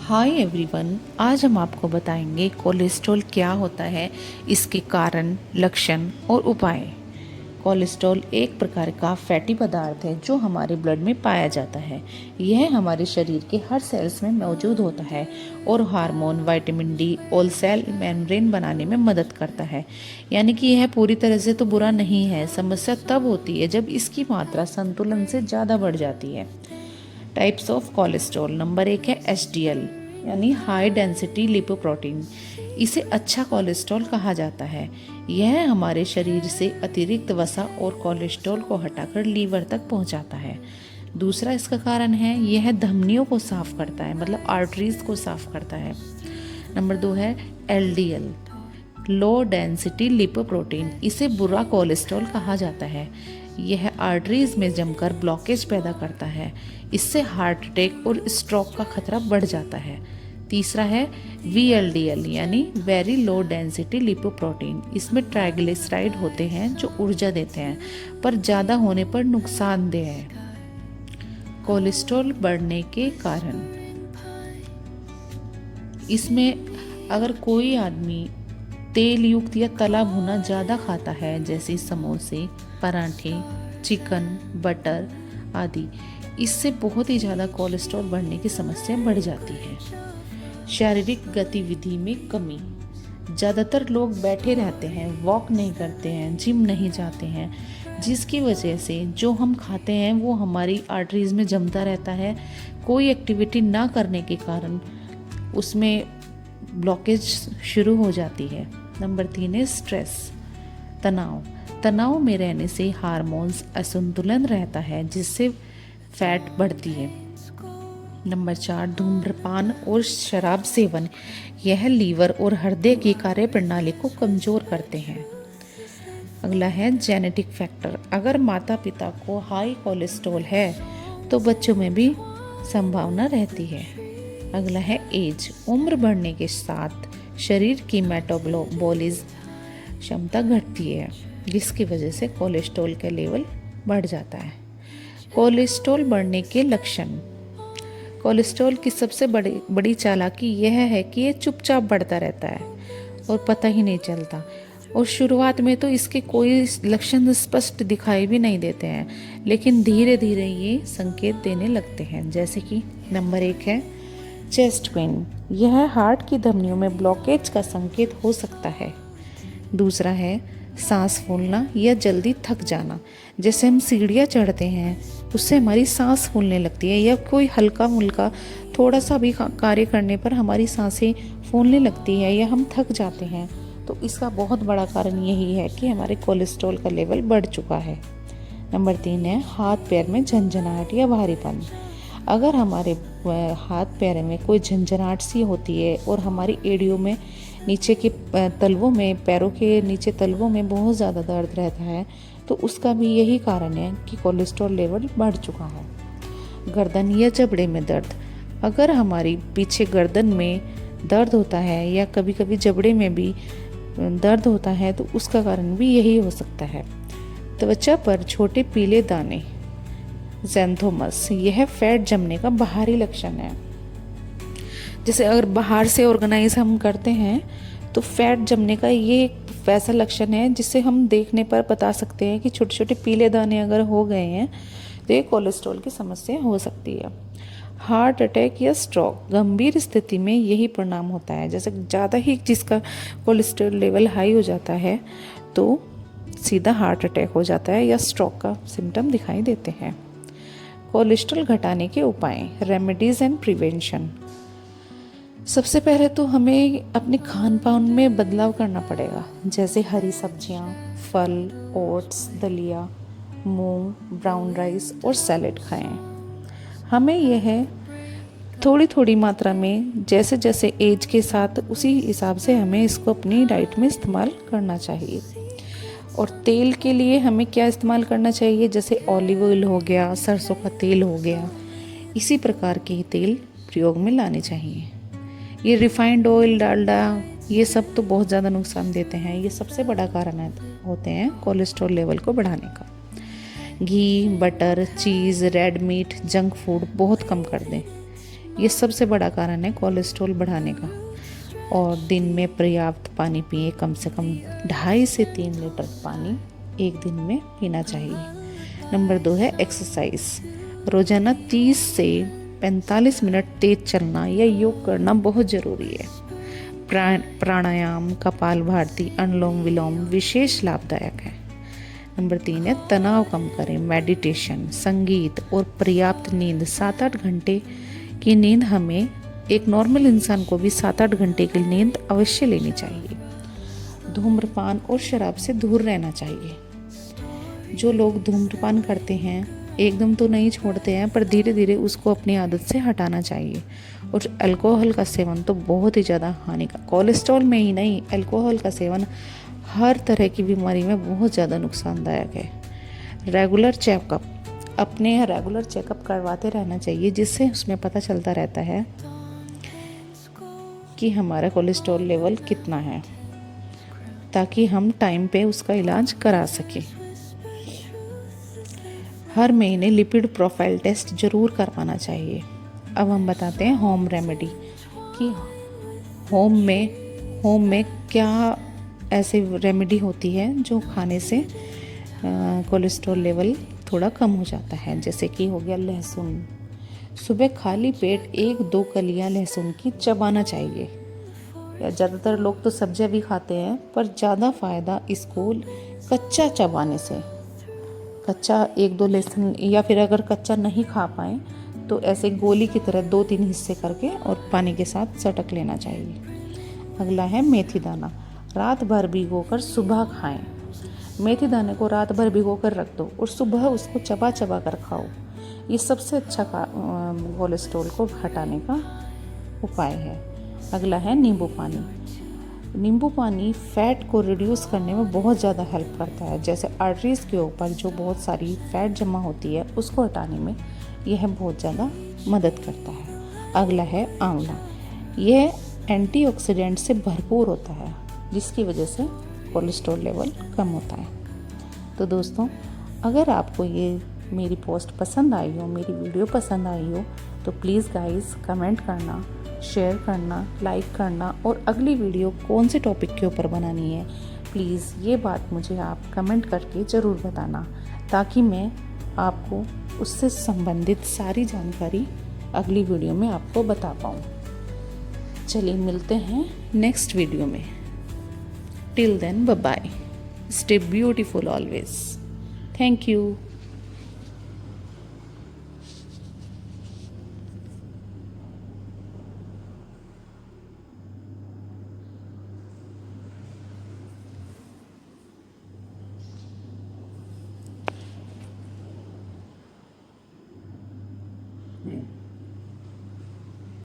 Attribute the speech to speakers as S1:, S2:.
S1: Hi everyone, आज हम आपको बताएंगे कोलेस्ट्रॉल क्या होता है, इसके कारण, लक्षण और उपाय। कोलेस्ट्रॉल एक प्रकार का फैटी पदार्थ है जो हमारे ब्लड में पाया जाता है। यह हमारे शरीर के हर सेल्स में मौजूद होता है और हार्मोन, विटामिन डी और सेल मेम्ब्रेन बनाने में मदद करता है। यानी कि यह पूरी तरह से तो बुरा नहीं है। समस्या तब होती है जब इसकी मात्रा संतुलन से ज़्यादा बढ़ जाती है। Types of cholesterol. नंबर 1 है एचडीएल यानी हाई डेंसिटी लिपोप्रोटीन। इसे अच्छा कोलेस्ट्रॉल कहा जाता है। यह हमारे शरीर से अतिरिक्त वसा और कोलेस्ट्रॉल को हटाकर लीवर तक पहुंचाता है। दूसरा इसका कारण है यह धमनियों को साफ करता है, मतलब आर्टरीज को साफ करता है। नंबर 2 है एलडीएल लो डेंसिटी लिपोप्रोटीन। इसे बुरा कोलेस्ट्रॉल कहा जाता है। यह आर्टरीज में जमकर ब्लॉकेज पैदा करता है। इससे हार्ट अटैक और स्ट्रोक का खतरा बढ़ जाता है। तीसरा है वीएलडीएल यानी वेरी लो डेंसिटी लिपोप्रोटीन। इसमें ट्राइग्लिसराइड होते हैं जो ऊर्जा देते हैं पर ज़्यादा होने पर नुकसानदेह है। कोलेस्ट्रॉल बढ़ने के कारण, इसमें अगर कोई आदमी तेल युक्त या तला भुना ज़्यादा खाता है, जैसे समोसे, पराठे, चिकन, बटर आदि, इससे बहुत ही ज़्यादा कोलेस्ट्रॉल बढ़ने की समस्या बढ़ जाती है। शारीरिक गतिविधि में कमी। ज़्यादातर लोग बैठे रहते हैं, वॉक नहीं करते हैं, जिम नहीं जाते हैं, जिसकी वजह से जो हम खाते हैं वो हमारी आर्टरीज में जमता रहता है। कोई एक्टिविटी ना करने के कारण उसमें ब्लॉकेज शुरू हो जाती है। नंबर 3 है स्ट्रेस, तनाव। तनाव में रहने से हार्मोन्स असंतुलन रहता है जिससे फैट बढ़ती है। नंबर 4 धूम्रपान और शराब सेवन। यह लीवर और हृदय की कार्य प्रणाली को कमजोर करते हैं। अगला है जेनेटिक फैक्टर। अगर माता पिता को हाई कोलेस्ट्रॉल है तो बच्चों में भी संभावना रहती है। अगला है एज। उम्र बढ़ने के साथ शरीर की मेटाबॉलिज्म क्षमता घटती है जिसकी वजह से कोलेस्ट्रॉल का लेवल बढ़ जाता है। कोलेस्ट्रॉल बढ़ने के लक्षण। कोलेस्ट्रॉल की सबसे बड़ी चालाकी यह है कि ये चुपचाप बढ़ता रहता है और पता ही नहीं चलता, और शुरुआत में तो इसके कोई लक्षण स्पष्ट दिखाई भी नहीं देते हैं, लेकिन धीरे धीरे ये संकेत देने लगते हैं। जैसे कि नंबर 1 है चेस्ट पेन। यह हार्ट की धमनियों में ब्लॉकेज का संकेत हो सकता है। दूसरा है सांस फूलना या जल्दी थक जाना। जैसे हम सीढ़ियाँ चढ़ते हैं उससे हमारी सांस फूलने लगती है, या कोई हल्का मुल्का थोड़ा सा भी कार्य करने पर हमारी सांसें फूलने लगती है या हम थक जाते हैं। तो इसका बहुत बड़ा कारण यही है कि हमारे कोलेस्ट्रॉल का लेवल बढ़ चुका है। नंबर 3 है हाथ पैर में झंझनाहट या भारीपन। अगर हमारे हाथ पैर में कोई झंझनाहट सी होती है और हमारी एड़ियों में नीचे के तलवों में, पैरों के नीचे तलवों में बहुत ज़्यादा दर्द रहता है, तो उसका भी यही कारण है कि कोलेस्ट्रॉल लेवल बढ़ चुका है। गर्दन या जबड़े में दर्द। अगर हमारी पीछे गर्दन में दर्द होता है या कभी कभी जबड़े में भी दर्द होता है तो उसका कारण भी यही हो सकता है। त्वचा पर छोटे पीले दाने, ज़ैंथोमस, यह फैट जमने का बाहरी लक्षण है। जैसे अगर बाहर से ऑर्गेनाइज हम करते हैं तो फैट जमने का ये एक वैसा लक्षण है जिससे हम देखने पर बता सकते हैं कि छोटे छोटे पीले दाने अगर हो गए हैं तो ये कोलेस्ट्रॉल की समस्या हो सकती है। हार्ट अटैक या स्ट्रोक। गंभीर स्थिति में यही परिणाम होता है। जैसे ज़्यादा ही जिसका कोलेस्ट्रॉल लेवल हाई हो जाता है तो सीधा हार्ट अटैक हो जाता है या स्ट्रोक का सिम्टम दिखाई देते हैं। कोलेस्ट्रॉल घटाने के उपाय, रेमेडीज एंड प्रिवेंशन। सबसे पहले तो हमें अपने खान पान में बदलाव करना पड़ेगा। जैसे हरी सब्जियां, फल, ओट्स, दलिया, मूंग, ब्राउन राइस और सैलेड खाएं। हमें यह थोड़ी थोड़ी मात्रा में जैसे जैसे एज के साथ उसी हिसाब से हमें इसको अपनी डाइट में इस्तेमाल करना चाहिए। और तेल के लिए हमें क्या इस्तेमाल करना चाहिए, जैसे ऑलिव ऑयल हो गया, सरसों का तेल हो गया, इसी प्रकार के तेल प्रयोग में लाने चाहिए। ये रिफाइंड ऑयल, डालडा, ये सब तो बहुत ज़्यादा नुकसान देते हैं। ये सबसे बड़ा कारण होते हैं कोलेस्ट्रॉल लेवल को बढ़ाने का। घी, बटर, चीज़, रेड मीट, जंक फूड बहुत कम कर दें। ये सबसे बड़ा कारण है कोलेस्ट्रॉल बढ़ाने का। और दिन में पर्याप्त पानी पिए, कम से कम 2.5 से 3 लीटर पानी एक दिन में पीना चाहिए। नंबर 2 है एक्सरसाइज। रोजाना 30 से 45 मिनट तेज चलना या योग करना बहुत ज़रूरी है। प्राणायाम, कपालभाति, अनुलोम विलोम विशेष लाभदायक है। नंबर 3 है तनाव कम करें। मेडिटेशन, संगीत और पर्याप्त नींद, 7-8 घंटे की नींद, हमें एक नॉर्मल इंसान को भी 7-8 घंटे की नींद अवश्य लेनी चाहिए। धूम्रपान और शराब से दूर रहना चाहिए। जो लोग धूम्रपान करते हैं एकदम तो नहीं छोड़ते हैं, पर धीरे धीरे उसको अपनी आदत से हटाना चाहिए। और अल्कोहल का सेवन तो बहुत ही ज़्यादा हानिकारक, कोलेस्ट्रॉल में ही नहीं, अल्कोहल का सेवन हर तरह की बीमारी में बहुत ज़्यादा नुकसानदायक है। रेगुलर चेकअप करवाते रहना चाहिए, जिससे उसमें पता चलता रहता है कि हमारा कोलेस्ट्रॉल लेवल कितना है, ताकि हम टाइम पे उसका इलाज करा सकें। हर महीने लिपिड प्रोफाइल टेस्ट जरूर करवाना चाहिए। अब हम बताते हैं होम रेमेडी कि होम में क्या ऐसे रेमेडी होती है जो खाने से कोलेस्ट्रॉल लेवल थोड़ा कम हो जाता है। जैसे कि हो गया लहसुन। सुबह खाली पेट 1-2 कलियां लहसुन की चबाना चाहिए। ज़्यादातर लोग तो सब्जियां भी खाते हैं, पर ज़्यादा फ़ायदा इसको कच्चा चबाने से। कच्चा 1-2 लहसुन, या फिर अगर कच्चा नहीं खा पाए तो ऐसे गोली की तरह 2-3 हिस्से करके और पानी के साथ चटक लेना चाहिए। अगला है मेथी दाना। रात भर भिगोकर सुबह खाएं। मेथी दाने को रात भर भिगोकर रख दो और सुबह उसको चबा कर खाओ। ये सबसे अच्छा कोलेस्ट्रॉल को हटाने का उपाय है। अगला है नींबू पानी। नींबू पानी फैट को रिड्यूस करने में बहुत ज़्यादा हेल्प करता है। जैसे आर्टरीज़ के ऊपर जो बहुत सारी फैट जमा होती है उसको हटाने में यह बहुत ज़्यादा मदद करता है। अगला है आंवला। यह एंटीऑक्सीडेंट से भरपूर होता है, जिसकी वजह से कोलेस्ट्रॉल लेवल कम होता है। तो दोस्तों, अगर आपको ये मेरी पोस्ट पसंद आई हो, मेरी वीडियो पसंद आई हो, तो प्लीज़ गाइस कमेंट करना, शेयर करना, लाइक करना, और अगली वीडियो कौन से टॉपिक के ऊपर बनानी है प्लीज़ ये बात मुझे आप कमेंट करके ज़रूर बताना, ताकि मैं आपको उससे संबंधित सारी जानकारी अगली वीडियो में आपको बता पाऊँ। चलिए मिलते हैं नेक्स्ट वीडियो में। Till then bye bye. Stay beautiful always. Thank you.